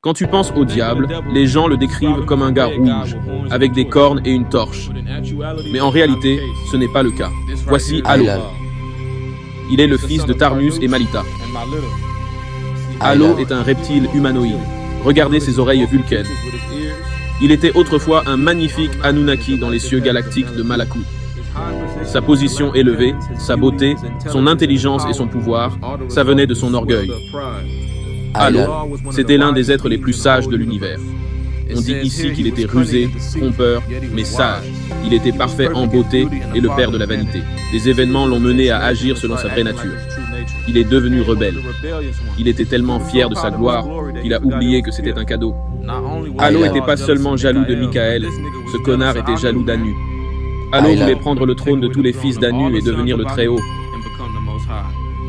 Quand tu penses au diable, les gens le décrivent comme un gars rouge, avec des cornes et une torche. Mais en réalité, ce n'est pas le cas. Voici Halo. Il est le fils de Tarmus et Malita. Halo est un reptile humanoïde. Regardez ses oreilles vulcaines. Il était autrefois un magnifique Anunnaki dans les cieux galactiques de Malakut. Sa position élevée, sa beauté, son intelligence et son pouvoir, ça venait de son orgueil. Halo, c'était l'un des êtres les plus sages de l'univers. On dit ici qu'il était rusé, trompeur, mais sage. Il était parfait en beauté et le père de la vanité. Les événements l'ont mené à agir selon sa vraie nature. Il est devenu rebelle. Il était tellement fier de sa gloire qu'il a oublié que c'était un cadeau. Halo n'était pas seulement jaloux de Michael, ce connard était jaloux d'Anu. Halo voulait prendre le trône de tous les fils d'Anu et devenir le Très-Haut.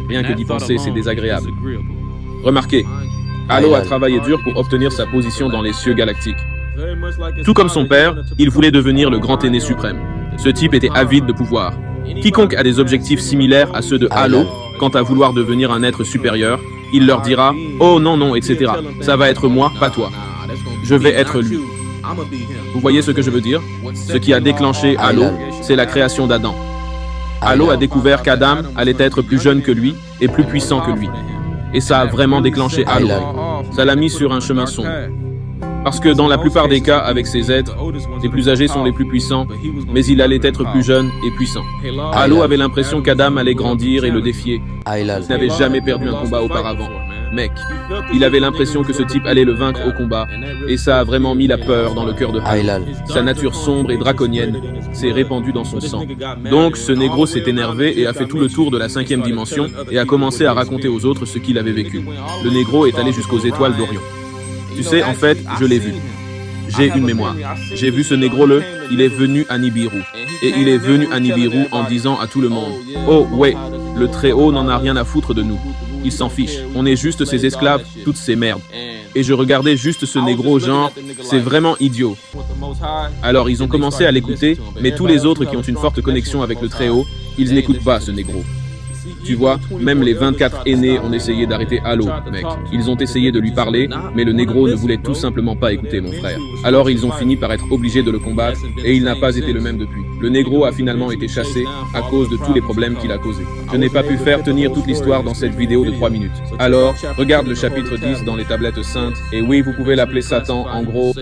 Rien que d'y penser, c'est désagréable. Remarquez, Halo a travaillé dur pour obtenir sa position dans les cieux galactiques. Tout comme son père, il voulait devenir le grand aîné suprême. Ce type était avide de pouvoir. Quiconque a des objectifs similaires à ceux de Halo, quant à vouloir devenir un être supérieur, il leur dira « Oh non, non, etc. Ça va être moi, pas toi. Je vais être lui. » Vous voyez ce que je veux dire? Ce qui a déclenché Halo, c'est la création d'Adam. Halo a découvert qu'Adam allait être plus jeune que lui et plus puissant que lui. Et ça a vraiment déclenché Halo. Ça l'a mis sur un chemin sombre. Parce que dans la plupart des cas, avec ces êtres, les plus âgés sont les plus puissants, mais il allait être plus jeune et puissant. Halo avait l'impression qu'Adam allait grandir et le défier. Il n'avait jamais perdu un combat auparavant. Mec, il avait l'impression que ce type allait le vaincre au combat, et ça a vraiment mis la peur dans le cœur de Halo. Sa nature sombre et draconienne s'est répandue dans son sang. Donc ce négro s'est énervé et a fait tout le tour de la 5e dimension et a commencé à raconter aux autres ce qu'il avait vécu. Le négro est allé jusqu'aux étoiles d'Orion. Tu sais, en fait, je l'ai vu. J'ai une mémoire. J'ai vu ce négro-le, il est venu à Nibiru. Et il est venu à Nibiru en disant à tout le monde « Oh, ouais, le Très-Haut n'en a rien à foutre de nous. Il s'en fiche. On est juste ses esclaves, toutes ces merdes. » Et je regardais juste ce négro genre « C'est vraiment idiot. » Alors ils ont commencé à l'écouter, mais tous les autres qui ont une forte connexion avec le Très-Haut, ils n'écoutent pas ce négro. Tu vois, même les 24 aînés ont essayé d'arrêter Halo, mec. Ils ont essayé de lui parler, mais le négro ne voulait tout simplement pas écouter mon frère. Alors ils ont fini par être obligés de le combattre, et il n'a pas été le même depuis. Le négro a finalement été chassé à cause de tous les problèmes qu'il a causés. Je n'ai pas pu faire tenir toute l'histoire dans cette vidéo de 3 minutes. Alors, regarde le chapitre 10 dans les tablettes saintes, et oui, vous pouvez l'appeler Satan, en gros,